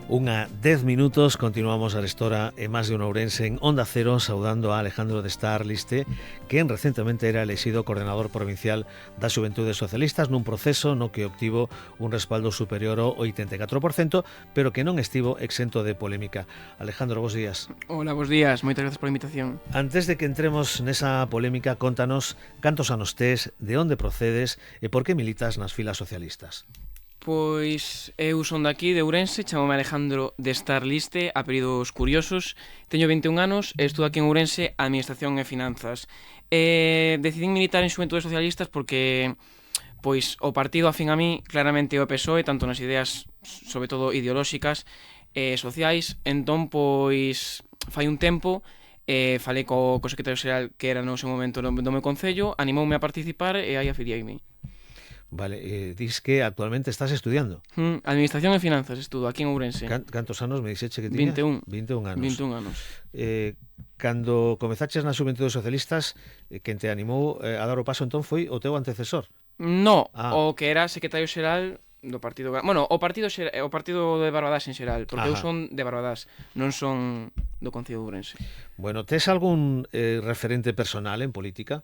Unha 10 minutos, continuamos a restora e máis de un ourense en Onda Cero, saudando a Alejandro de Star Liste, quen recentemente era elexido coordinador provincial das Xuventudes Socialistas nun proceso no que obtivo un respaldo superior ao 84%, pero que non estivo exento de polémica. Alejandro, bos días. Hola, bos días, moitas grazas pola invitación. Antes de que entremos nesa polémica, contanos cantos anos tes, de onde procedes e por que militas nas filas socialistas. Pois eu son daqui, de Ourense, chamome Alejandro de Star Liste, apelidos curiosos. Teño 21 anos e estudo aquí en Ourense Administración e Finanzas. Decidín militar en Xuventudes Socialistas porque pois o partido afín a mí claramente o PSOE, tanto nas ideas, sobre todo ideolóxicas e sociais. Entón, pois, fai un tempo falei co secretario xeral que era no seu momento do meu concello, animoume a participar e aí afiliaime. Vale, dis que actualmente estás estudiando. Administración e Finanzas estudo aquí en Ourense. Cantos anos me dixeche que tiñas? 21 anos. 21 anos. Cando comezaches nas Xuventudes Socialistas, quen te animou a dar o paso entón foi o teu antecesor. No, o que era secretario xeral do partido... Bueno, o partido de Barbadás en xeral, porque eu son de Barbadás, non son do Concello de Ourense. Bueno, tes algún referente personal en política?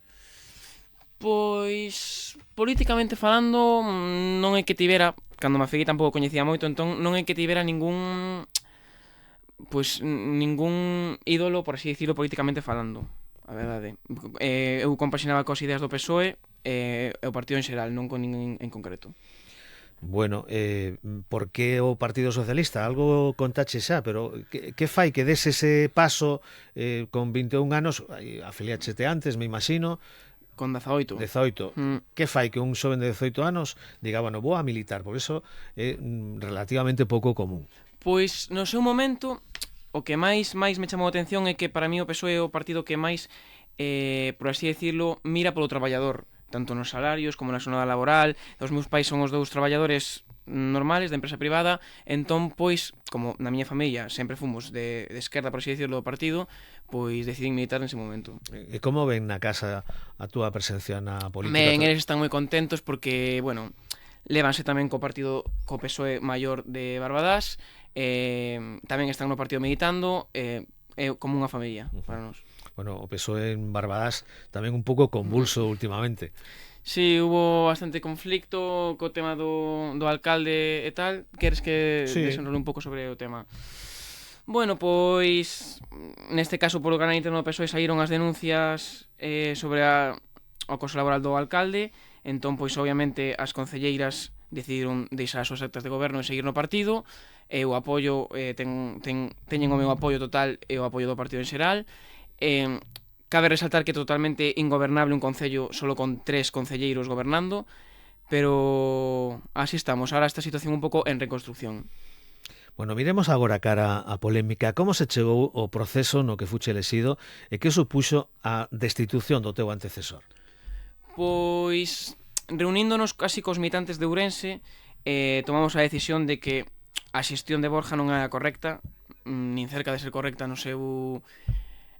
Pois, políticamente falando, non é que tivera, cando me afeguei tampouco coñecía moito, entón non é que tivera ningún ídolo, por así dicirlo, políticamente falando, a verdade. Eu compaxinaba coas ideas do PSOE e o partido en xeral, non con ningún en concreto. Bueno, por que o Partido Socialista? Algo contache xa, pero que fai que des ese paso con 21 anos, afiliáchete antes, me imagino, con 18. Que fai que un xoven de 18 anos diga, bueno, vou a militar? Por eso é relativamente pouco común. Pois, no seu momento, o que máis me chamou a atención é que para mí o PSOE é o partido que máis, por así decirlo, mira polo traballador, tanto nos salarios como na xornada laboral. Os meus pais son os dous traballadores normales da empresa privada, entón, pois, como na miña familia sempre fomos de esquerda, por así decirlo, do partido, pois decidín militar nese momento. E como ven na casa a túa presencia na política? Eles están moi contentos porque, bueno, lévanse tamén co partido, co PSOE maior de Barbadás, tamén están no partido militando, é como unha familia para nós. Bueno, o PSOE en Barbadás tamén un pouco convulso últimamente. Sí, hubo bastante conflicto co tema do alcalde e tal. Queres que desenrole un pouco sobre o tema? Bueno, pois neste caso polo canal interno do PSOE saíron as denuncias sobre o acoso laboral do alcalde. Entón, pois obviamente as concelleiras decidiron deixar as súas actas de goberno e seguir no partido. O apoio, teñen o meu apoio total e o apoio do partido en xeral. Cabe resaltar que é totalmente ingobernable un concello solo con 3 concelleiros gobernando, pero así estamos, ahora esta situación un pouco en reconstrucción. Bueno, miremos agora cara a polémica. Como se chegou o proceso no que fuche elexido e que supuxo a destitución do teu antecesor? Pois, reuníndonos casi cos militantes de Ourense, tomamos a decisión de que a xestión de Borja non era correcta, nin cerca de ser correcta no seu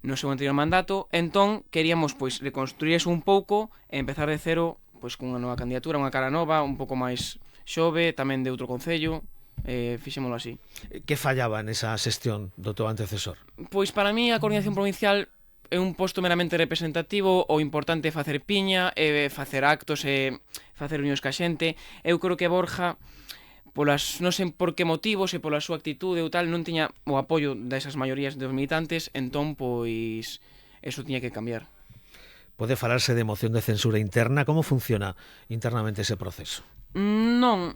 anterior mandato. Entón, queríamos pois reconstruir eso un pouco e empezar de cero pois cunha nova candidatura, unha cara nova, un pouco máis xove, tamén de outro concello. Fixémolo así. Que fallaba nesa xestión do teu antecesor? Pois para mí a coordinación provincial é un posto meramente representativo. O importante é facer piña, facer actos e facer unións ca xente. Eu creo que Borja, non sei por que motivos e pola súa actitude ou tal, non tiña o apoio desas maiorías dos militantes, entón, pois, eso tiña que cambiar. Pode falarse de moción de censura interna? Como funciona internamente ese proceso? Non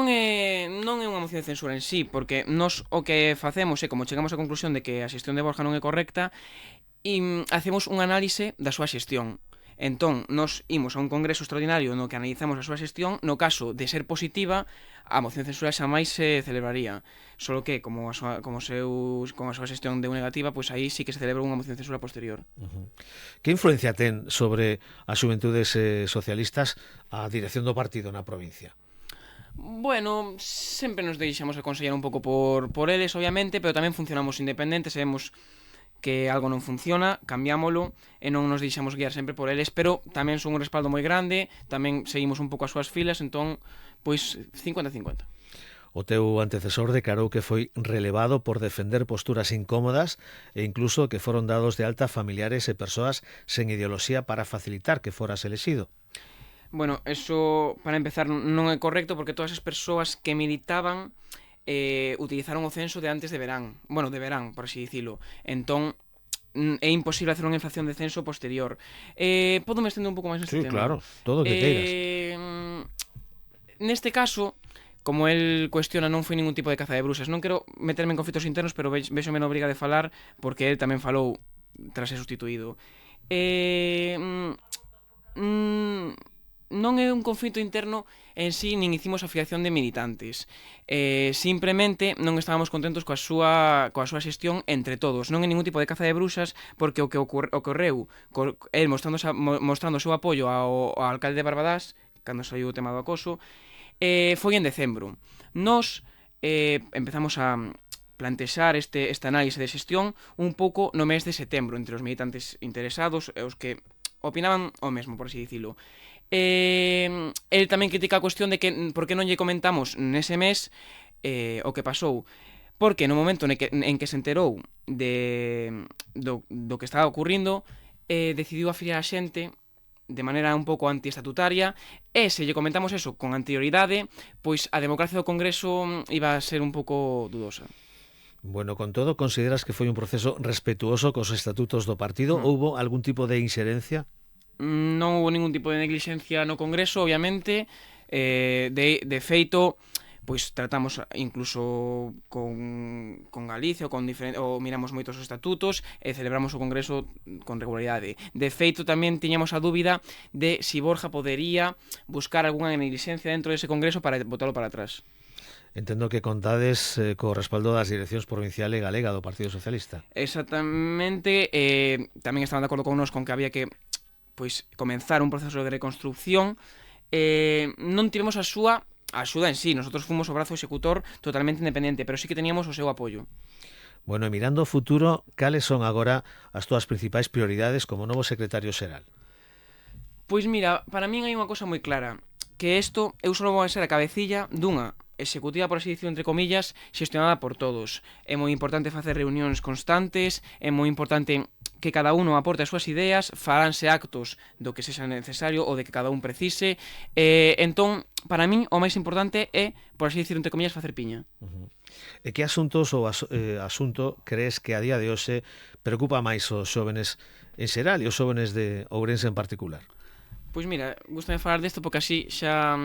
é unha moción de censura en sí, porque nós o que facemos é, como chegamos á conclusión de que a xestión de Borja non é correcta, e hacemos un análise da súa xestión. Entón, nos imos a un congreso extraordinario no que analizamos a súa xestión. No caso de ser positiva, a moción de censura xa máis se celebraría. Solo que, como a súa xestión deu negativa, pois aí sí que se celebra unha moción de censura posterior. Que influencia ten sobre as Xuventudes Socialistas a dirección do partido na provincia? Bueno, sempre nos deixamos aconsellar un pouco por eles, obviamente, pero tamén funcionamos independentes, sabemos que algo non funciona, cambiámolo e non nos deixamos guiar sempre por eles, pero tamén son un respaldo moi grande, tamén seguimos un pouco as súas filas, entón, pois 50-50. O teu antecesor declarou que foi relevado por defender posturas incómodas e incluso que foron dados de alta familiares e persoas sen ideoloxía para facilitar que foras elexido. Bueno, eso, para empezar, non é correcto porque todas as persoas que militaban utilizaron o censo de antes de verán. Bueno, de verán, por así dicilo. Entón, é imposible hacer unha inflación de censo posterior. Podo me estender un pouco máis neste tema? Sí, claro, todo o que queiras. Neste caso, como el cuestiona, non foi ningún tipo de caza de brusas. Non quero meterme en conflitos internos, pero vexo menos obriga de falar porque el tamén falou tras ser sustituído. Non é un conflito interno en sí, nin hicimos afiliación de militantes. Simplemente non estábamos contentos coa súa xestión entre todos. Non é ningún tipo de caza de bruxas, porque o que ocorreu, el mostrando o seu apoio ao alcalde de Barbadás, cando saiu o tema do acoso, foi en decembro. Nos empezamos a plantexar esta análise de xestión un pouco no mes de setembro, entre os militantes interesados e os que opinaban o mesmo, por así dicilo. El tamén critica a cuestión de que por que non lle comentamos nese mes o que pasou, porque no momento en que se enterou do que estaba ocurrindo, decidiu afiliar a xente de maneira un pouco antiestatutaria, e se lle comentamos eso con anterioridade, pois a democracia do Congreso iba a ser un pouco dudosa. Bueno, con todo, consideras que foi un proceso respetuoso cos estatutos do partido? Houbo algún tipo de inxerencia? Non houve ningún tipo de neglixencia no Congreso, obviamente. De feito, pois tratamos incluso con Galicia ou miramos moitos os estatutos e celebramos o Congreso con regularidade. De feito, tamén tiñamos a dúbida de si Borja podería buscar algunha neglixencia dentro dese Congreso para botalo para atrás. Entendo que contades co respaldo das direccións provincial e galega do Partido Socialista. Exactamente. Tamén estaban de acordo con nós con que había que comenzar un proceso de reconstrucción. Non tivemos a súa axuda en sí, nosotros fomos o brazo executor totalmente independente, pero sí que teníamos o seu apoio. Bueno, e mirando ao futuro, cales son agora as túas principais prioridades como novo secretario xeral? Pois mira, para min hai unha cosa moi clara, que isto eu só vou a ser a cabecilla dunha executiva, por así dicirlo, entre comillas, xestionada por todos. É moi importante facer reunións constantes, é moi importante que cada uno aporte as súas ideas, faránse actos do que sexa necesario ou de que cada un precise. Entón, para min, o máis importante é, por así dicirlo, entre comillas, facer piña. E que asuntos ou asunto crees que a día de hoxe preocupa máis os xóvenes en xeral e os xóvenes de Ourense en particular? Pois mira, gustame falar desto porque así xa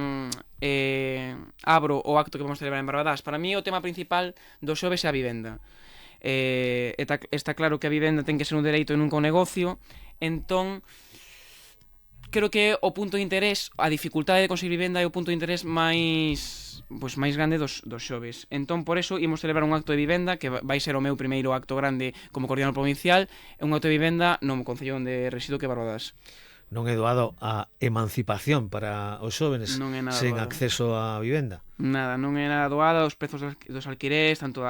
abro o acto que vamos celebrar en Barbadás. Para mí o tema principal dos xoves é a vivenda. Está claro que a vivenda ten que ser un dereito e nunca un negocio. Entón, creo que o punto de interés, a dificultade de conseguir vivenda é o punto de interés máis grande dos xoves. Entón, por eso, imos celebrar un acto de vivenda que vai ser o meu primeiro acto grande como coordinador provincial, un acto de vivenda no concello onde resido, que é Barbadás. Non é doado a emancipación para os xóvenes sen doado acceso á vivenda? Nada, non é nada doada, os prezos dos alquileres, tanto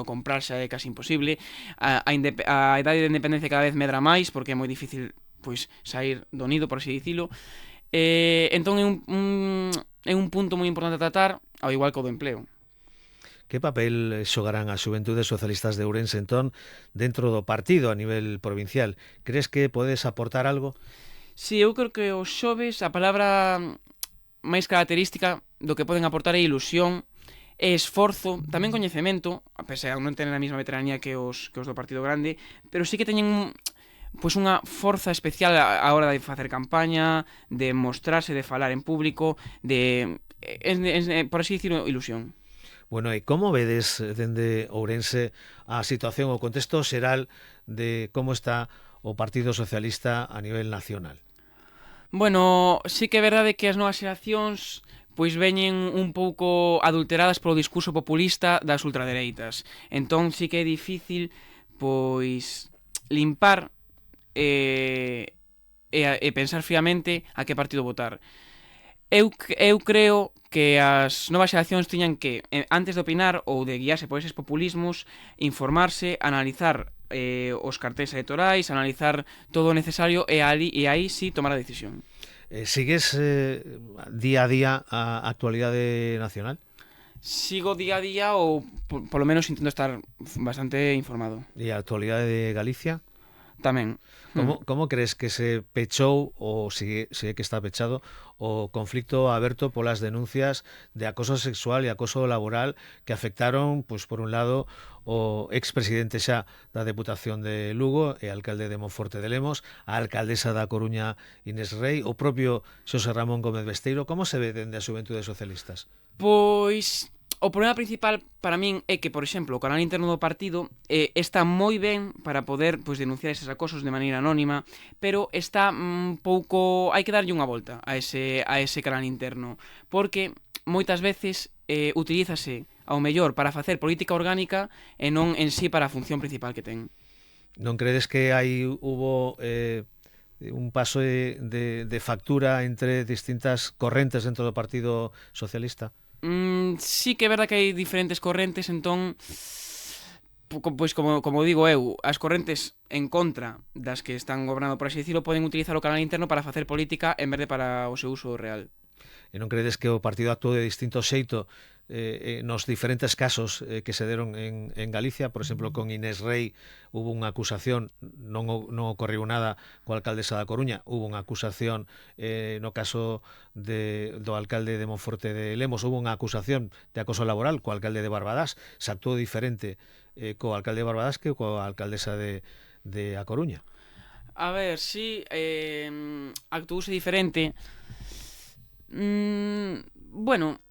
comprar xa é casi imposible, a idade de independencia cada vez medra máis porque é moi difícil sair do nido, por así dicilo. Entón é un punto moi importante a tratar, ao igual que o do empleo. Que papel xogarán as xuventudes socialistas de Ourense entón dentro do partido a nivel provincial? Crees que podes aportar algo? Si, eu creo que os xoves, a palabra máis característica do que poden aportar é ilusión, é esforzo, tamén coñecemento, a pesar de non tener a mesma veteranía que os do Partido Grande, pero sí que teñen unha forza especial a hora de facer campaña, de mostrarse, de falar en público, de, por así dicirlo, ilusión. Bueno, e como vedes dende Ourense a situación, o contexto xeral de como está o Partido Socialista a nivel nacional? Bueno, sí que é verdade que as novas xeracións veñen un pouco adulteradas polo discurso populista das ultradereitas. Entón sí que é difícil limpar e pensar fríamente a que partido votar. Eu creo que as novas xeracións tiñan que, antes de opinar ou de guiarse por eses populismos, informarse, analizar os cartéis electorais, analizar todo o necesario e aí sí tomar a decisión. Sigues día a día a actualidade nacional? Sigo día a día ou por lo menos intento estar bastante informado. E a actualidade de Galicia? Tamén. Como crees que se pechou, ou se é que está pechado, o conflicto aberto polas denuncias de acoso sexual e acoso laboral que afectaron, pois, por un lado, o expresidente xa da Deputación de Lugo e alcalde de Monforte de Lemos, a alcaldesa da Coruña Inés Rei, o propio Xosé Ramón Gómez Besteiro? Como se ve dende as Xuventudes Socialistas? Pois o problema principal para min é que, por exemplo, o canal interno do partido está moi ben para poder denunciar eses acosos de maneira anónima, pero está un pouco... hai que darlle unha volta a ese canal interno, porque moitas veces utilízase ao mellor para facer política orgánica e non en sí para a función principal que ten. Non credes que hubo un paso de factura entre distintas correntes dentro do Partido Socialista? Sí que é verdad que hai diferentes correntes, entón, pois como digo eu, as correntes en contra das que están gobernando, por así dicirlo, poden utilizar o canal interno para facer política en vez de para o seu uso real. E non credes que o partido actuou de distinto xeito nos diferentes casos que se deron en Galicia? Por exemplo, con Inés Rei hubo unha acusación, non ocorreu nada coa alcaldesa da Coruña, hubo unha acusación no caso do alcalde de Monforte de Lemos, hubo unha acusación de acoso laboral co alcalde de Barbadás. Se actuou diferente co alcalde de Barbadás que coa alcaldesa de A Coruña. A ver, si actuouse diferente. Bueno,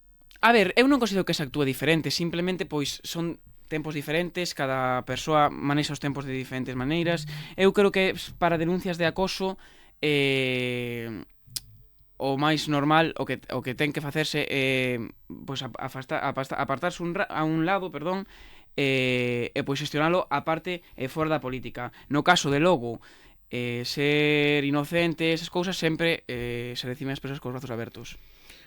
a ver, eu non considero que se actúe diferente, simplemente pois son tempos diferentes, cada persoa manexa os tempos de diferentes maneiras. Eu creo que para denuncias de acoso o máis normal, o que ten que facerse é pois apartarse a un lado, e pois xestionalo a parte fora da política. No caso de logo ser inocente, esas cousas sempre se reciben as persoas cos brazos abertos.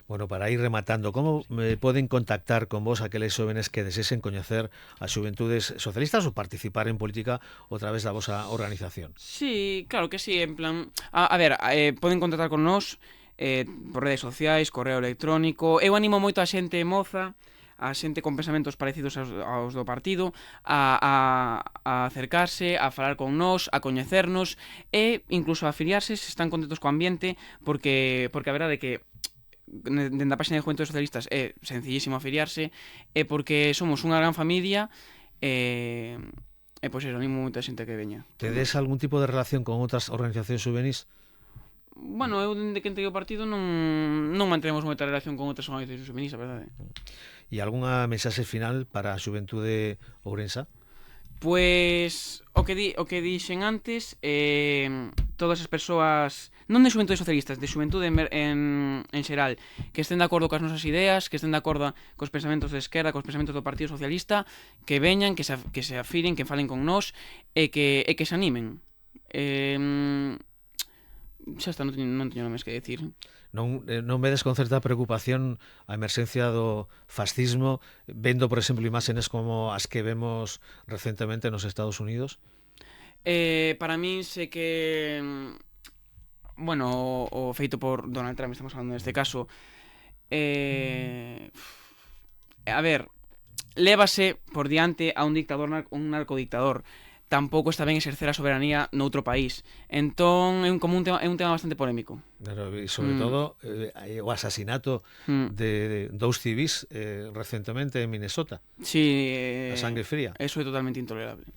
Bueno, para ir rematando, como poden contactar con vos aqueles xóvenes que desesen coñecer as Xuventudes Socialistas ou participar en política a través da vosa organización? Sí, claro que sí, en plan... A ver, poden contactar con nós por redes sociais, correo electrónico. Eu animo moito a xente moza, a xente con pensamentos parecidos aos do partido a acercarse, a falar con nós, a coñecernos e incluso a afiliarse se están contentos co ambiente, porque a verdade é que dende a página de Juventudes Socialistas é sencillísimo afiliarse, e porque somos unha gran familia e pois eso, animo moita xente que veña. Tedes algún tipo de relación con outras organizacións juvenis? Bueno, eu dende que entrei o partido non mantenemos moita relación con outras organizacións juvenis, a verdade. E algunha mensaxe final para a xuventude ourensa? Pois o que dixen antes, todas as persoas, non de Xuventudes Socialistas, de xuventude en xeral, que estén de acordo coas nosas ideas, que estén de acordo cos pensamentos de esquerda, cos pensamentos do Partido Socialista, que veñan, que se afilen, que falen con nós e que se animen. Xa está, non teño máis que decir. Non vedes con certa preocupación a emerxencia do fascismo, vendo, por exemplo, imaxes como as que vemos recentemente nos Estados Unidos? Para min sei que bueno, o feito por Donald Trump, estamos falando neste caso, a ver, lévase por diante a un dictador, un narcodictador. Tampouco está ben exercer a soberanía noutro país. Entón é un tema bastante polémico. Claro, e sobre todo o asasinato de dous civis recentemente en Minnesota. Sí, a sangre fría. Eso é totalmente intolerable.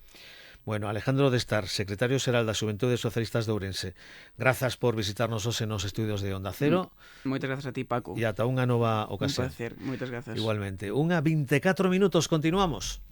Bueno, Alejandro Destar, secretario xeral das Xuventudes Socialistas de Ourense, grazas por visitarnos hoxe nos estudios de Onda Cero. Moitas grazas a ti, Paco. E ata unha nova ocasión. Un placer, moitas grazas. Igualmente. 1:24 minutos, continuamos.